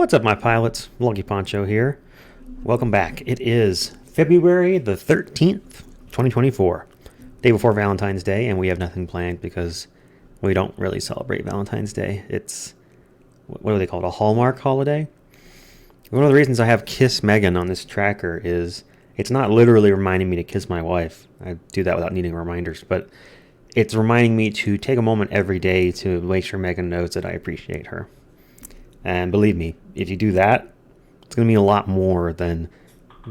What's up, my pilots? Lucky Poncho here. Welcome back. It is February the 13th, 2024. Day before Valentine's Day, and we have nothing planned because we don't really celebrate Valentine's Day. It's, what do they call it, a Hallmark holiday? One of the reasons I have Kiss Megan on this tracker is it's not literally reminding me to kiss my wife. I do that without needing reminders, but it's reminding me to take a moment every day to make sure Megan knows that I appreciate her. And believe me, if you do that, it's going to mean a lot more than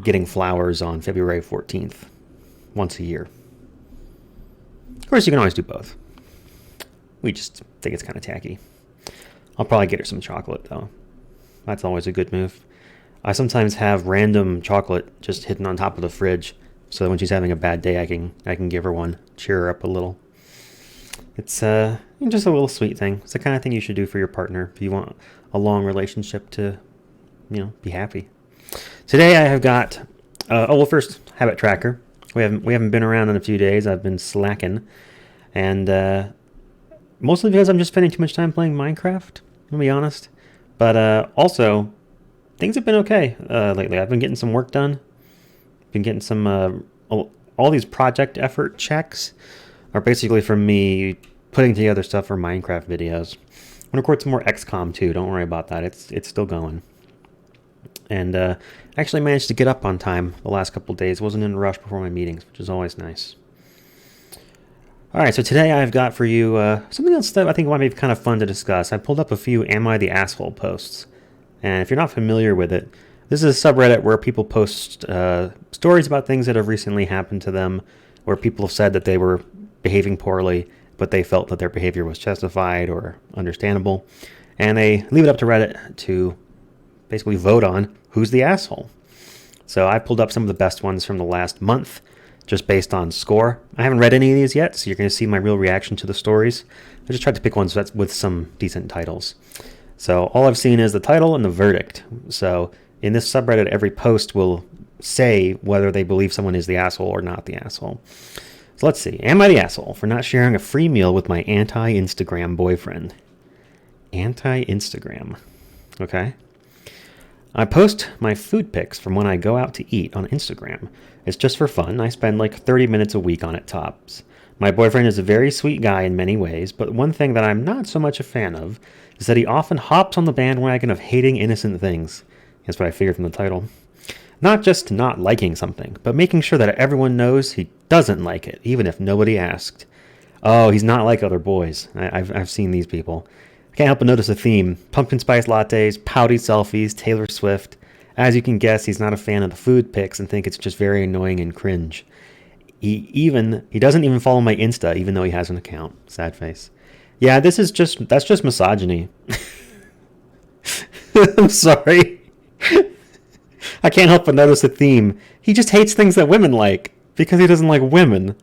getting flowers on February 14th once a year. Of course, you can always do both. We just think it's kind of tacky. I'll probably get her some chocolate, though. That's always a good move. I sometimes have random chocolate just hidden on top of the fridge, so that when she's having a bad day, I can give her one, cheer her up a little. It's just a little sweet thing. It's the kind of thing you should do for your partner if you want a long relationship to, be happy. Today I have got, first, habit tracker. We haven't been around in a few days. I've been slacking, and mostly because I'm just spending too much time playing Minecraft, to be honest. But also, things have been okay lately. I've been getting some work done. Been getting some all these project effort checks are basically from me putting together stuff for Minecraft videos. I'm going to record some more XCOM too. Don't worry about that. It's still going. And actually managed to get up on time the last couple of days. Wasn't in a rush before my meetings, which is always nice. All right, so today I've got for you something else that I think might be kind of fun to discuss. I pulled up a few Am I the Asshole posts. And if you're not familiar with it, this is a subreddit where people post stories about things that have recently happened to them, where people have said that they were behaving poorly, but they felt that their behavior was justified or understandable. And they leave it up to Reddit to basically vote on who's the asshole. So I pulled up some of the best ones from the last month, just based on score. I haven't read any of these yet, so you're going to see my real reaction to the stories. I just tried to pick ones that's with some decent titles. So all I've seen is the title and the verdict. So in this subreddit, every post will say whether they believe someone is the asshole or not the asshole. So let's see. Am I the asshole for not sharing a free meal with my anti-Instagram boyfriend? Anti-Instagram. Okay. I post my food pics from when I go out to eat on Instagram. It's just for fun. I spend like 30 minutes a week on it tops. My boyfriend is a very sweet guy in many ways, but one thing that I'm not so much a fan of is that he often hops on the bandwagon of hating innocent things. That's what I figured from the title. Not just not liking something, but making sure that everyone knows he doesn't like it, even if nobody asked. Oh, he's not like other boys. I've seen these people. I can't help but notice a theme. Pumpkin spice lattes, pouty selfies, Taylor Swift. As you can guess, he's not a fan of the food pics and think it's just very annoying and cringe. He doesn't even follow my Insta, even though he has an account. Sad face. Yeah, that's just misogyny. I'm sorry. I can't help but notice a theme. He just hates things that women like because he doesn't like women.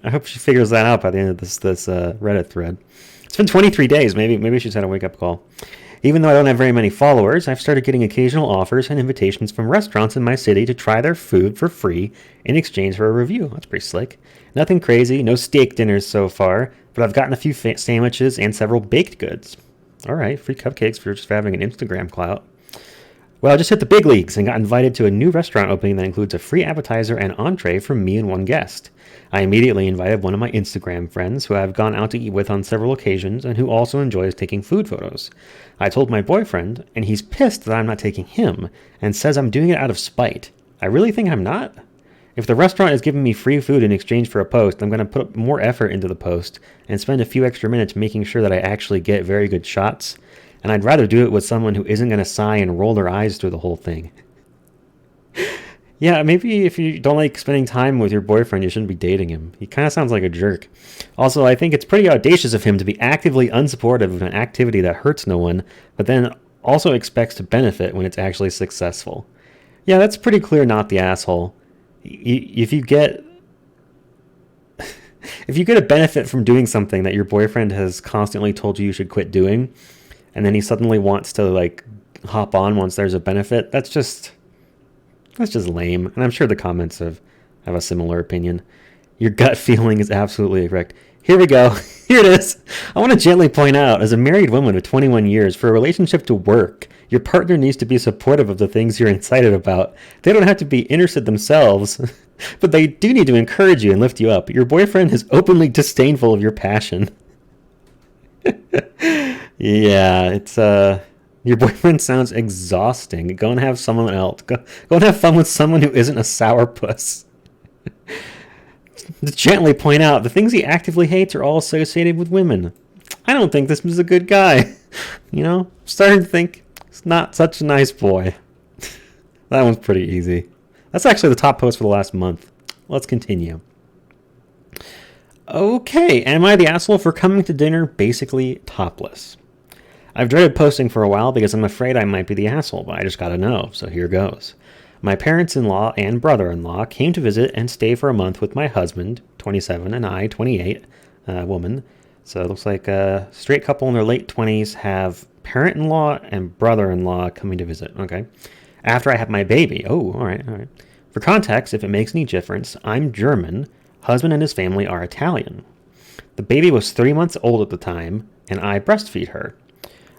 I hope she figures that out by the end of this Reddit thread. It's been 23 days. Maybe she's had a wake-up call. Even though I don't have very many followers, I've started getting occasional offers and invitations from restaurants in my city to try their food for free in exchange for a review. That's pretty slick. Nothing crazy, no steak dinners so far, but I've gotten a few sandwiches and several baked goods. All right, free cupcakes for just having an Instagram clout. Well, I just hit the big leagues and got invited to a new restaurant opening that includes a free appetizer and entree from me and one guest. I immediately invited one of my Instagram friends who I've gone out to eat with on several occasions and who also enjoys taking food photos. I told my boyfriend, and he's pissed that I'm not taking him and says I'm doing it out of spite. I really think I'm not. If the restaurant is giving me free food in exchange for a post, I'm going to put more effort into the post and spend a few extra minutes making sure that I actually get very good shots. And I'd rather do it with someone who isn't going to sigh and roll their eyes through the whole thing. Yeah, maybe if you don't like spending time with your boyfriend, you shouldn't be dating him. He kind of sounds like a jerk. Also, I think it's pretty audacious of him to be actively unsupportive of an activity that hurts no one, but then also expects to benefit when it's actually successful. Yeah, that's pretty clear not the asshole. If you get a benefit from doing something that your boyfriend has constantly told you should quit doing, and then he suddenly wants to like hop on once there's a benefit, that's just lame. And I'm sure the comments have a similar opinion. Your gut feeling is absolutely correct. Here we go. Here it is. I want to gently point out, as a married woman of 21 years, for a relationship to work, Your partner needs to be supportive of the things you're excited about. They don't have to be interested themselves, but they do need to encourage you and lift you up. Your boyfriend is openly disdainful of your passion. Yeah, it's your boyfriend sounds exhausting. Go and have someone else. Go and have fun with someone who isn't a sourpuss. To gently point out the things he actively hates are all associated with women. I don't think this is a good guy. Starting to think he's not such a nice boy. That one's pretty easy. That's actually the top post for the last month. Let's continue. Okay, am I the asshole for coming to dinner basically topless? I've dreaded posting for a while because I'm afraid I might be the asshole, but I just gotta know, so here goes. My parents-in-law and brother-in-law came to visit and stay for a month with my husband, 27, and I, 28, woman. So it looks like a straight couple in their late 20s have parent-in-law and brother-in-law coming to visit. Okay. After I have my baby. Oh, all right. For context, if it makes any difference, I'm German. Husband and his family are Italian. The baby was 3 months old at the time, and I breastfeed her.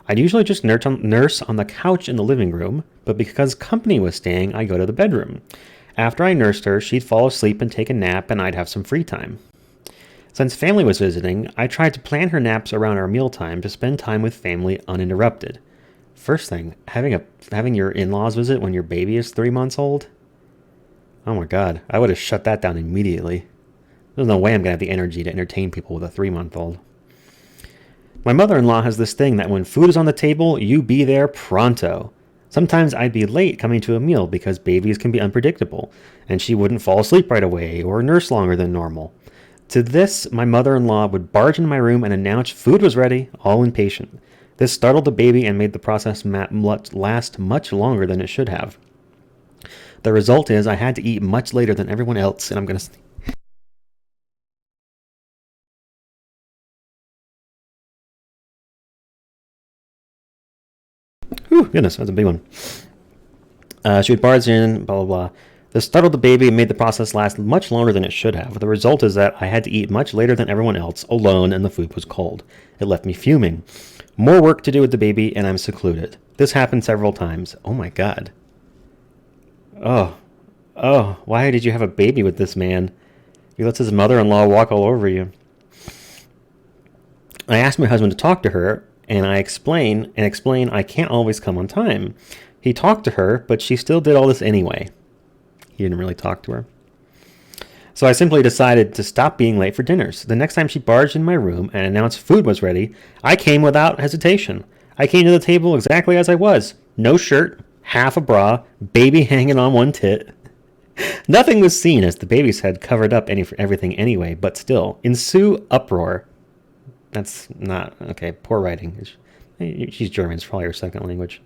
I'd usually just nurse on the couch in the living room, but because company was staying, I go to the bedroom. After I nursed her, she'd fall asleep and take a nap, and I'd have some free time. Since family was visiting, I tried to plan her naps around our mealtime to spend time with family uninterrupted. First thing, having your in-laws visit when your baby is 3 months old? Oh my god, I would have shut that down immediately. There's no way I'm going to have the energy to entertain people with a 3-month-old. My mother-in-law has this thing that when food is on the table, you be there pronto. Sometimes I'd be late coming to a meal because babies can be unpredictable, and she wouldn't fall asleep right away or nurse longer than normal. To this, my mother-in-law would barge into my room and announce food was ready, all impatient. This startled the baby and made the process last much longer than it should have. The result is I had to eat much later than everyone else, and I'm going to... Whew, goodness, that's a big one. She would barge in, blah, blah, blah. This startled the baby and made the process last much longer than it should have. The result is that I had to eat much later than everyone else, alone, and the food was cold. It left me fuming. More work to do with the baby, and I'm secluded. This happened several times. Oh my god. Oh, why did you have a baby with this man? He lets his mother-in-law walk all over you. I asked my husband to talk to her, and I explain I can't always come on time. He talked to her, but she still did all this anyway. He didn't really talk to her. So I simply decided to stop being late for dinners. The next time she barged in my room and announced food was ready, I came without hesitation. I came to the table exactly as I was. No shirt, half a bra, baby hanging on one tit. Nothing was seen as the baby's head covered up everything anyway, but still, ensue uproar. That's not... Okay, poor writing. She's German. It's probably her second language.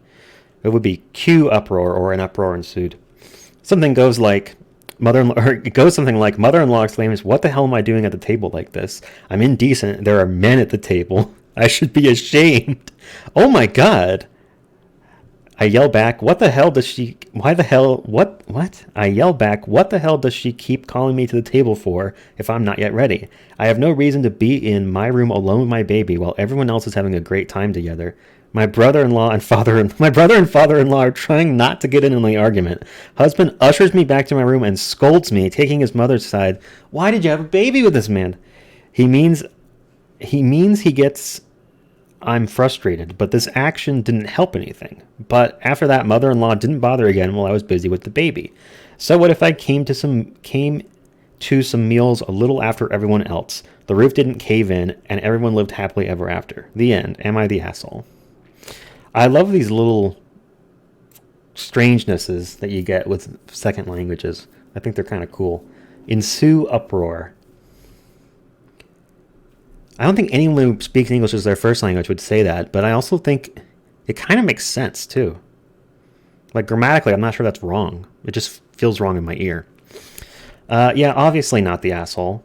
It would be cue uproar or an uproar ensued. Something goes like... It goes something like, mother-in-law exclaims, "What the hell am I doing at the table like this? I'm indecent. There are men at the table. I should be ashamed." Oh my god. I yell back, "What the hell does she... Why the hell... What? I yell back, "What the hell does she keep calling me to the table for if I'm not yet ready? I have no reason to be in my room alone with my baby while everyone else is having a great time together. My brother and father-in-law are trying not to get in the argument. Husband ushers me back to my room and scolds me, taking his mother's side. Why did you have a baby with this man? He means he gets... I'm frustrated, but this action didn't help anything. But after that, mother-in-law didn't bother again while I was busy with the baby. So what if I came to some meals a little after everyone else? The roof didn't cave in, and everyone lived happily ever after. The end. Am I the asshole? I love these little strangenesses that you get with second languages. I think they're kind of cool. Ensue uproar. I don't think anyone who speaks English as their first language would say that, but I also think it kind of makes sense, too. Like, grammatically, I'm not sure that's wrong. It just feels wrong in my ear. Yeah, obviously not the asshole.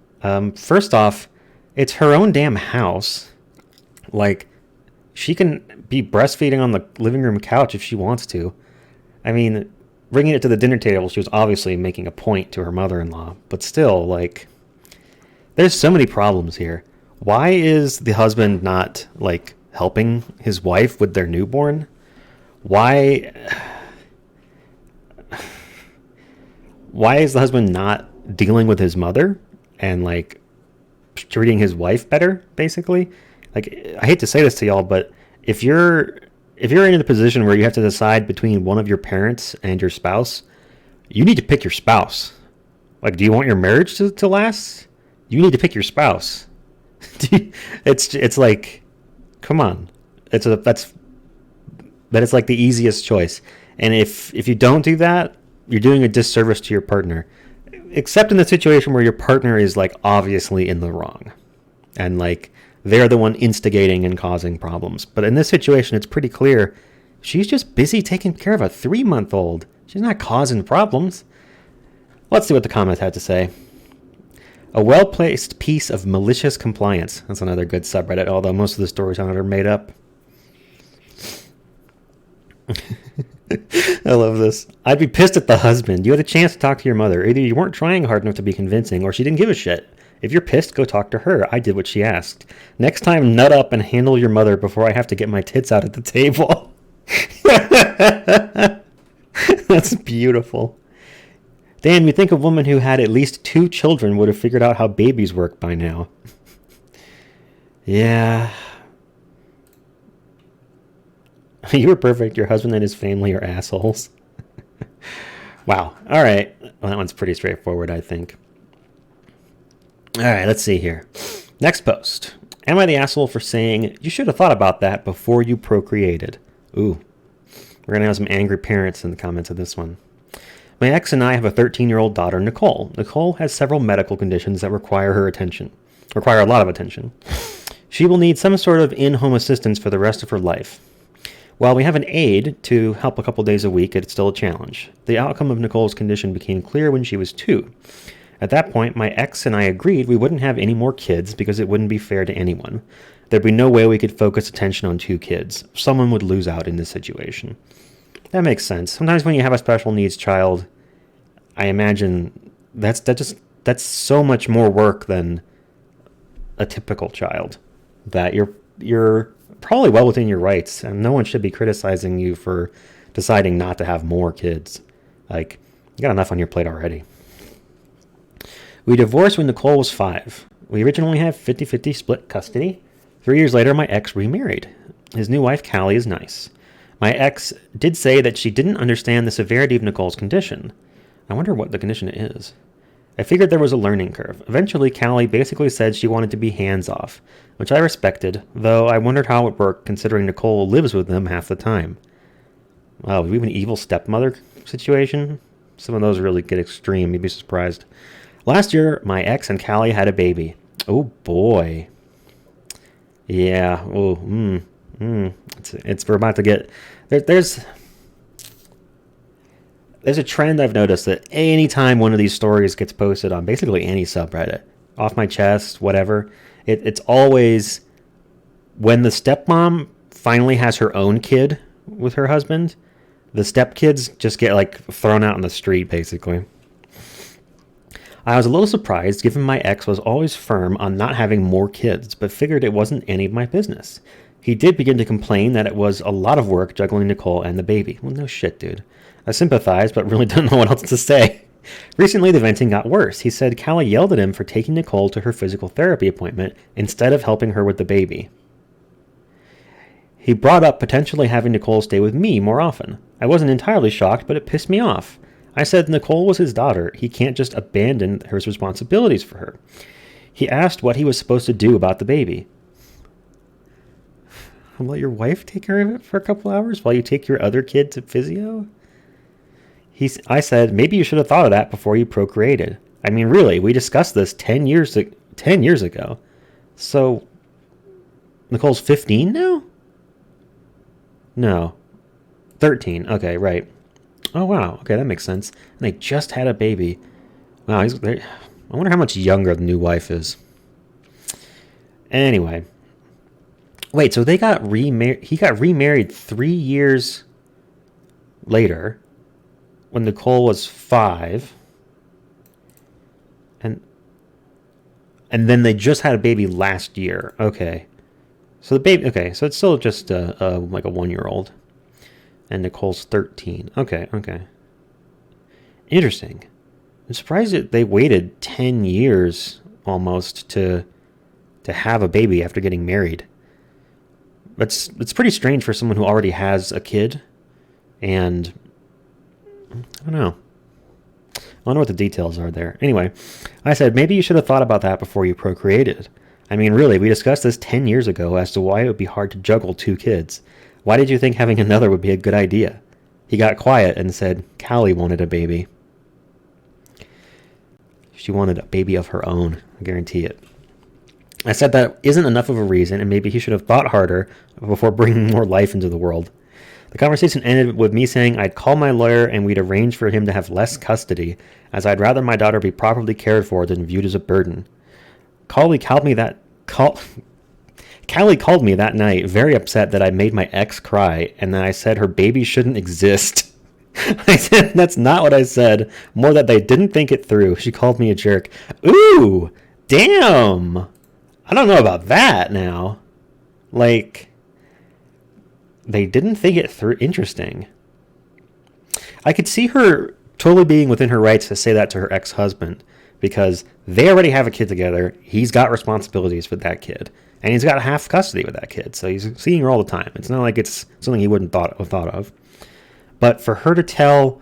First off, it's her own damn house. Like, she can be breastfeeding on the living room couch if she wants to. I mean, bringing it to the dinner table, she was obviously making a point to her mother-in-law. But still, like, there's so many problems here. Why is the husband not, like, helping his wife with their newborn? Why why is the husband not dealing with his mother and like treating his wife better, basically? Like, I hate to say this to y'all, but if you're in a position where you have to decide between one of your parents and your spouse, you need to pick your spouse. Like, do you want your marriage to last? You need to pick your spouse. It's like, come on. That is like the easiest choice. And if you don't do that, you're doing a disservice to your partner. Except in the situation where your partner is like obviously in the wrong. And like they're the one instigating and causing problems. But in this situation, it's pretty clear she's just busy taking care of a 3-month-old. She's not causing problems. Let's see what the comments had to say. A well-placed piece of malicious compliance. That's another good subreddit, although most of the stories on it are made up. I love this. I'd be pissed at the husband. You had a chance to talk to your mother. Either you weren't trying hard enough to be convincing, or she didn't give a shit. If you're pissed, go talk to her. I did what she asked. Next time, nut up and handle your mother before I have to get my tits out at the table. That's beautiful. Damn, you'd think a woman who had at least 2 children would have figured out how babies work by now. Yeah. You were perfect. Your husband and his family are assholes. Wow. All right. Well, that one's pretty straightforward, I think. All right, let's see here. Next post. Am I the asshole for saying you should have thought about that before you procreated? Ooh. We're going to have some angry parents in the comments of this one. My ex and I have a 13-year-old daughter, Nicole. Nicole has several medical conditions that require a lot of attention. She will need some sort of in-home assistance for the rest of her life. While we have an aide to help a couple days a week, it's still a challenge. The outcome of Nicole's condition became clear when she was 2. At that point, my ex and I agreed we wouldn't have any more kids because it wouldn't be fair to anyone. There'd be no way we could focus attention on 2 kids. Someone would lose out in this situation. That makes sense. Sometimes when you have a special needs child, I imagine that's so much more work than a typical child. That you're probably well within your rights, and no one should be criticizing you for deciding not to have more kids. Like, you got enough on your plate already. We divorced when Nicole was 5. We originally had 50-50 split custody. 3 years later, my ex remarried. His new wife, Callie, is nice. My ex did say that she didn't understand the severity of Nicole's condition. I wonder what the condition is. I figured there was a learning curve. Eventually, Callie basically said she wanted to be hands-off, which I respected, though I wondered how it would work considering Nicole lives with them half the time. Wow, do we have an evil stepmother situation? Some of those really get extreme, you'd be surprised. Last year, my ex and Callie had a baby. Oh boy. Yeah, we're about to get... There's a trend I've noticed that anytime one of these stories gets posted on basically any subreddit, Off My Chest, whatever, it's always when the stepmom finally has her own kid with her husband, the stepkids just get like thrown out on the street, basically. I was a little surprised given my ex was always firm on not having more kids, but figured it wasn't any of my business. He did begin to complain that it was a lot of work juggling Nicole and the baby. Well, no shit, dude. I sympathize, but really don't know what else to say. Recently, the venting got worse. He said Callie yelled at him for taking Nicole to her physical therapy appointment instead of helping her with the baby. He brought up potentially having Nicole stay with me more often. I wasn't entirely shocked, but it pissed me off. I said Nicole was his daughter. He can't just abandon his responsibilities for her. He asked what he was supposed to do about the baby. Let your wife take care of it for a couple hours while you take your other kid to physio? I said, maybe you should have thought of that before you procreated. I mean, really, we discussed this 10 years ago. So, Nicole's 15 now? No. 13. Okay, right. Oh, wow. Okay, that makes sense. And they just had a baby. Wow, I wonder how much younger the new wife is. Anyway. Wait, so they got remarried. He got remarried 3 years later when Nicole was 5. And then they just had a baby last year. Okay. So the baby, okay, so it's still just like a 1-year-old. and Nicole's 13. Okay. Interesting. I'm surprised that they waited 10 years almost to have a baby after getting married. It's pretty strange for someone who already has a kid, and I don't know. I don't know what the details are there. Anyway, I said maybe you should have thought about that before you procreated. I mean, really, we discussed this 10 years ago as to why it would be hard to juggle 2 kids. Why did you think having another would be a good idea? He got quiet and said Callie wanted a baby. She wanted a baby of her own, I guarantee it. I said that isn't enough of a reason, and maybe he should have thought harder before bringing more life into the world. The conversation ended with me saying I'd call my lawyer and we'd arrange for him to have less custody, as I'd rather my daughter be properly cared for than viewed as a burden. Callie called me that night, very upset that I made my ex cry, and that I said her baby shouldn't exist. I said that's not what I said, more that they didn't think it through. She called me a jerk. Ooh, damn. I don't know about that now. Like, they didn't think it through. Interesting. I could see her totally being within her rights to say that to her ex-husband, because they already have a kid together. He's got responsibilities with that kid, and he's got half custody with that kid, so he's seeing her all the time. It's not like it's something he wouldn't have thought of. But for her to tell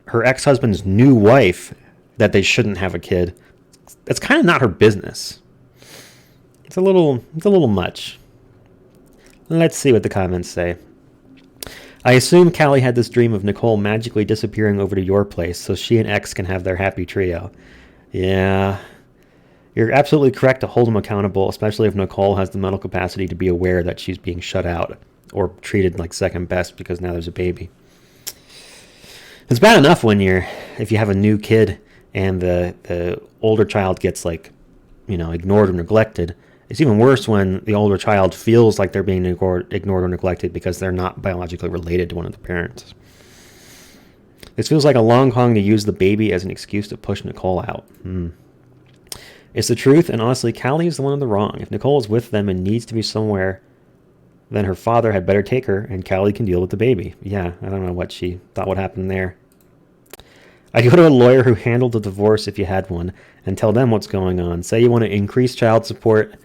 her ex-husband's new wife that they shouldn't have a kid, that's kind of not her business. It's a little much. Let's see what the comments say. I assume Callie had this dream of Nicole magically disappearing over to your place so she and X can have their happy trio. Yeah. You're absolutely correct to hold him accountable, especially if Nicole has the mental capacity to be aware that she's being shut out or treated like second best because now there's a baby. It's bad enough if you have a new kid and the older child gets ignored or neglected. It's even worse when the older child feels like they're being ignored or neglected because they're not biologically related to one of the parents. This feels like a long con to use the baby as an excuse to push Nicole out. It's the truth, and honestly, Callie is the one in the wrong. If Nicole is with them and needs to be somewhere, then her father had better take her, and Callie can deal with the baby. Yeah, I don't know what she thought would happen there. I'd go to a lawyer who handled the divorce if you had one, and tell them what's going on. Say you want to increase child support,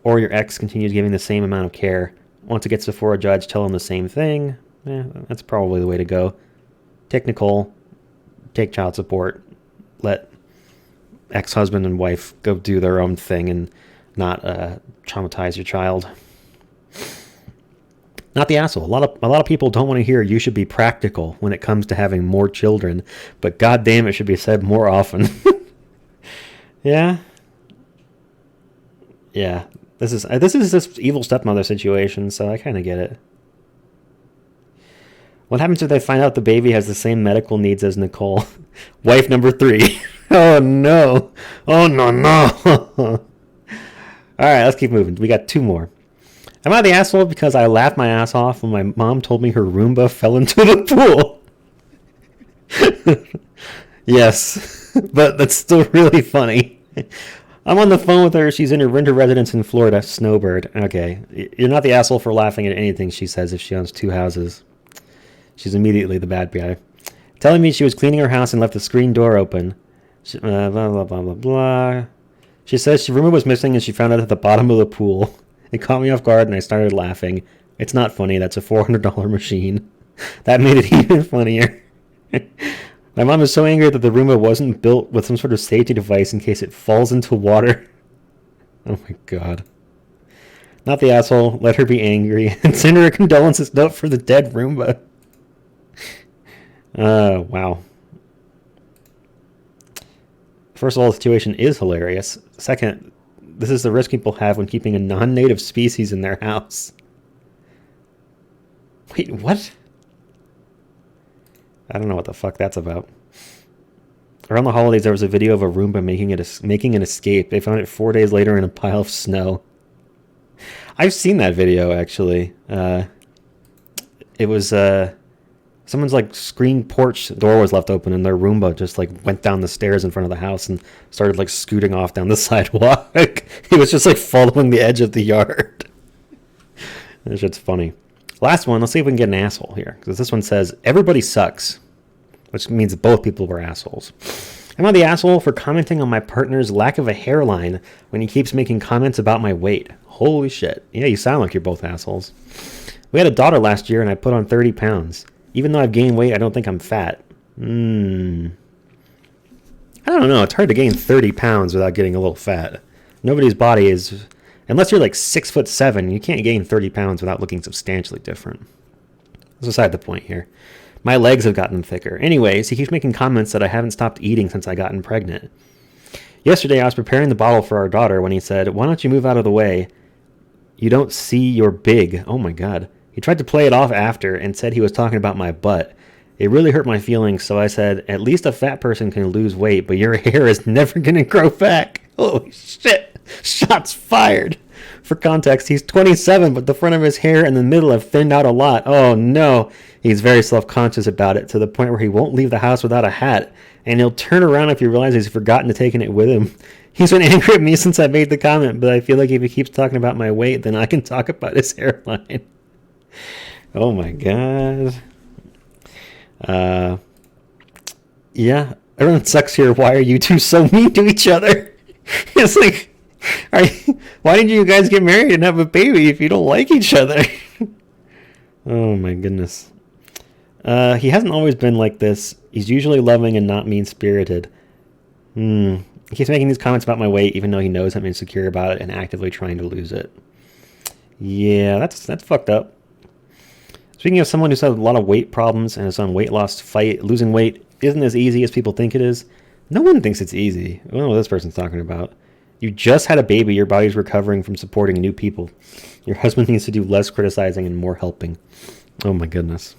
or your ex continues giving the same amount of care. Once it gets before a judge, tell them the same thing. That's probably the way to go. Take Nicole, take child support, let ex-husband and wife go do their own thing and not traumatize your child. Not the asshole. A lot of people don't want to hear you should be practical when it comes to having more children, but goddamn, it should be said more often. Yeah. This is this evil stepmother situation, so I kind of get it. What happens if they find out the baby has the same medical needs as Nicole? Wife number 3. Oh no. Oh no. All right, let's keep moving. We got 2 more. Am I the asshole because I laughed my ass off when my mom told me her Roomba fell into the pool? Yes, but that's still really funny. I'm on the phone with her. She's in her winter residence in Florida. Snowbird. Okay. You're not the asshole for laughing at anything she says if she owns 2 houses. She's immediately the bad guy. Telling me she was cleaning her house and left the screen door open. Blah, blah, blah, blah, blah. She says her Roomba was missing and she found it at the bottom of the pool. It caught me off guard and I started laughing. It's not funny. That's a $400 machine. That made it even funnier. My mom is so angry that the Roomba wasn't built with some sort of safety device in case it falls into water. Oh my god. Not the asshole. Let her be angry and send her a condolences note for the dead Roomba. Wow. First of all, the situation is hilarious. Second, this is the risk people have when keeping a non-native species in their house. Wait, what? I don't know what the fuck that's about. Around the holidays, there was a video of a Roomba making an escape. They found it 4 days later in a pile of snow. I've seen that video, actually. It was someone's screen porch door was left open, and their Roomba just went down the stairs in front of the house and started scooting off down the sidewalk. It was just following the edge of the yard. That shit's funny. Last one, let's see if we can get an asshole here. Because this one says, everybody sucks. Which means both people were assholes. Am I the asshole for commenting on my partner's lack of a hairline when he keeps making comments about my weight? Holy shit. Yeah, you sound like you're both assholes. We had a daughter last year and I put on 30 pounds. Even though I've gained weight, I don't think I'm fat. I don't know. It's hard to gain 30 pounds without getting a little fat. Nobody's body is... Unless you're like 6'7", you can't gain 30 pounds without looking substantially different. That's beside the point here. My legs have gotten thicker. Anyways, he keeps making comments that I haven't stopped eating since I gotten pregnant. Yesterday, I was preparing the bottle for our daughter when he said, "Why don't you move out of the way? You don't see you're big." Oh my god. He tried to play it off after and said he was talking about my butt. It really hurt my feelings, so I said, "At least a fat person can lose weight, but your hair is never going to grow back." Holy shit. Shots fired. For context, he's 27, but the front of his hair and the middle have thinned out a lot. Oh no. He's very self-conscious about it, to the point where he won't leave the house without a hat, and he'll turn around if he realizes he's forgotten to take it with him. He's been angry at me since I made the comment, but I feel like if he keeps talking about my weight, then I can talk about his hairline. Oh my god. Yeah, everyone sucks here. Why are you two so mean to each other? It's like, why didn't you guys get married and have a baby if you don't like each other? Oh my goodness. He hasn't always been like this. He's usually loving and not mean-spirited. He keeps making these comments about my weight even though he knows I'm insecure about it and actively trying to lose it. Yeah, that's fucked up. Speaking of someone who's had a lot of weight problems and is on weight loss fight, losing weight isn't as easy as people think it is. No one thinks it's easy. I don't know what this person's talking about. You just had a baby. Your body's recovering from supporting new people. Your husband needs to do less criticizing and more helping. Oh my goodness.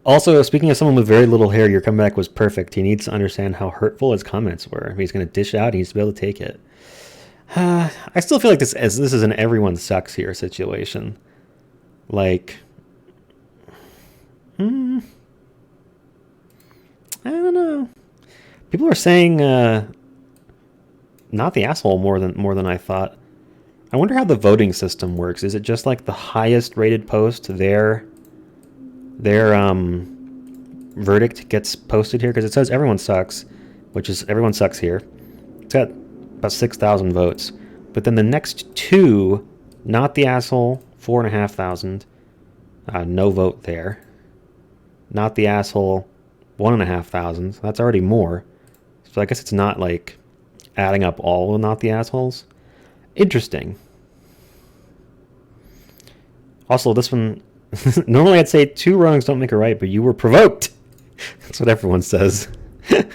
Also, speaking of someone with very little hair, your comeback was perfect. He needs to understand how hurtful his comments were. If he's going to dish out, he needs to be able to take it. I still feel like this is an everyone sucks here situation. Like, I don't know. People are saying not the asshole more than I thought. I wonder how the voting system works. Is it just like the highest rated post, their verdict gets posted here? Because it says everyone sucks, which is everyone sucks here. It's got about 6,000 votes. But then the next two, not the asshole, 4,500. No vote there. Not the asshole, 1,500. That's already more. So I guess it's not like adding up all of not the assholes. Interesting. Also, this one, normally I'd say two wrongs don't make a right, but you were provoked. That's what everyone says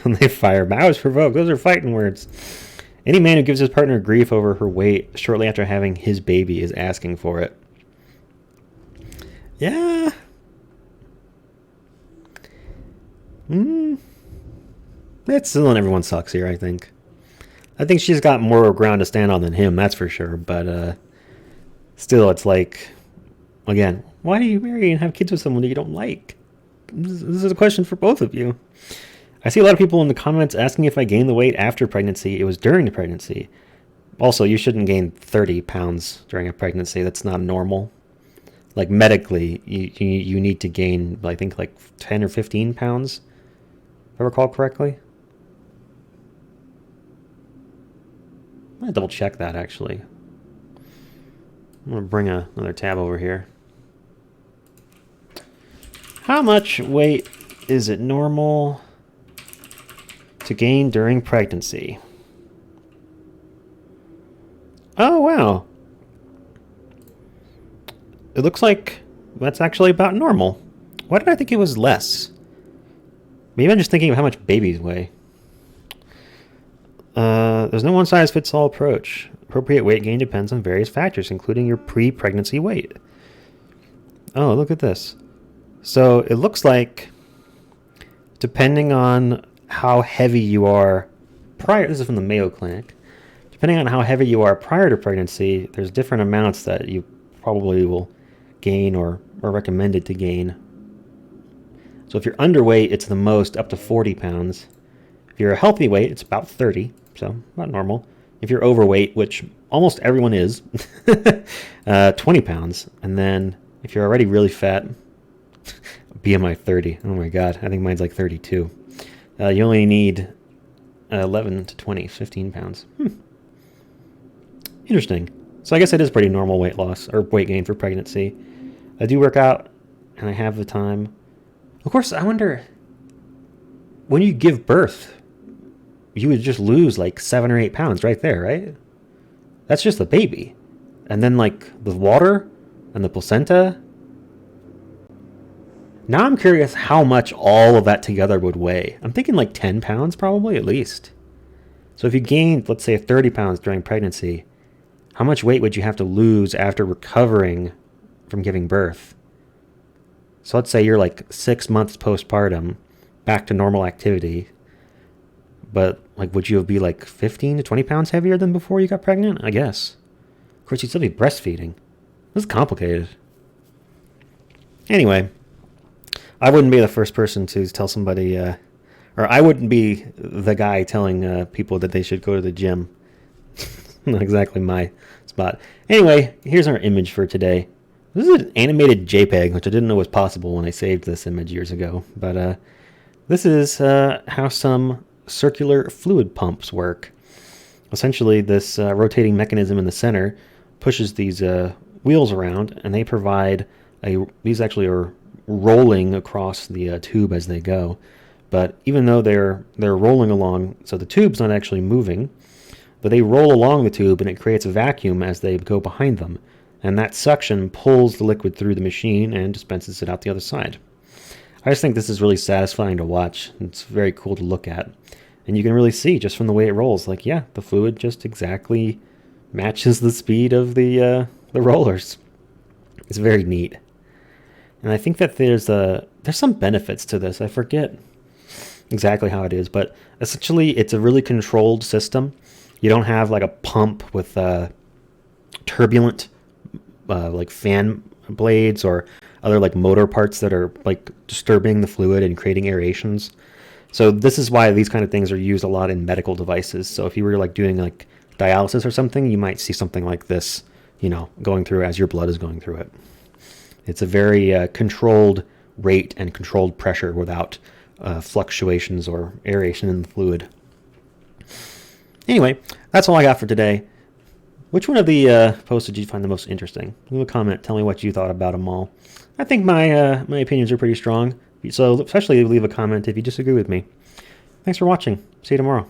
when they fire. But I was provoked. Those are fighting words. Any man who gives his partner grief over her weight shortly after having his baby is asking for it. Yeah. That's still on everyone sucks here, I think. I think she's got more ground to stand on than him, that's for sure. But still, it's like, again, why do you marry and have kids with someone that you don't like? This is a question for both of you. I see a lot of people in the comments asking if I gained the weight after pregnancy. It was during the pregnancy. Also, you shouldn't gain 30 pounds during a pregnancy. That's not normal. Like, medically, you need to gain, I think, like 10 or 15 pounds, if I recall correctly. I'm going to double check that, actually. I'm going to bring another tab over here. How much weight is it normal to gain during pregnancy? Oh, wow. It looks like that's actually about normal. Why did I think it was less? Maybe I'm just thinking of how much babies weigh. There's no one-size-fits-all approach. Appropriate weight gain depends on various factors, including your pre-pregnancy weight. Oh, look at this. So it looks like, depending on how heavy you are prior, this is from the Mayo Clinic, depending on how heavy you are prior to pregnancy, there's different amounts that you probably will gain or are recommended to gain. So if you're underweight, it's the most, up to 40 pounds. If you're a healthy weight, it's about 30, so about normal. If you're overweight, which almost everyone is, 20 pounds. And then if you're already really fat, BMI 30. Oh my god, I think mine's like 32. You only need 11 to 20, 15 pounds. Interesting. So I guess it is pretty normal weight loss or weight gain for pregnancy. I do work out and I have the time. Of course, I wonder, when you give birth, you would just lose like 7 or 8 pounds right there, right? That's just the baby. And then like the water and the placenta. Now I'm curious how much all of that together would weigh. I'm thinking like 10 pounds probably at least. So if you gained, let's say, 30 pounds during pregnancy, how much weight would you have to lose after recovering from giving birth? So let's say you're like 6 months postpartum, back to normal activity. But like, would you be like 15 to 20 pounds heavier than before you got pregnant? I guess. Of course, you'd still be breastfeeding. This is complicated. Anyway, I wouldn't be the first person to tell somebody, or I wouldn't be the guy telling people that they should go to the gym. Not exactly my spot. Anyway, here's our image for today. This is an animated JPEG, which I didn't know was possible when I saved this image years ago. But this is how some circular fluid pumps work. Essentially, this rotating mechanism in the center pushes these wheels around, and they provide these actually are rolling across the tube as they go. But even though they're rolling along, so the tube's not actually moving, but they roll along the tube and it creates a vacuum as they go behind them. And that suction pulls the liquid through the machine and dispenses it out the other side. I just think this is really satisfying to watch. It's very cool to look at. And you can really see just from the way it rolls, like, yeah, the fluid just exactly matches the speed of the rollers. It's very neat. And I think that there's some benefits to this. I forget exactly how it is, but essentially it's a really controlled system. You don't have like a pump with turbulent like fan blades or other like motor parts that are like disturbing the fluid and creating aerations. So this is why these kind of things are used a lot in medical devices. So if you were like doing like dialysis or something, you might see something like this, going through as your blood is going through it. It's a very controlled rate and controlled pressure without fluctuations or aeration in the fluid. Anyway, that's all I got for today. Which one of the posts did you find the most interesting? Leave a comment. Tell me what you thought about them all. I think my opinions are pretty strong. So especially leave a comment if you disagree with me. Thanks for watching. See you tomorrow.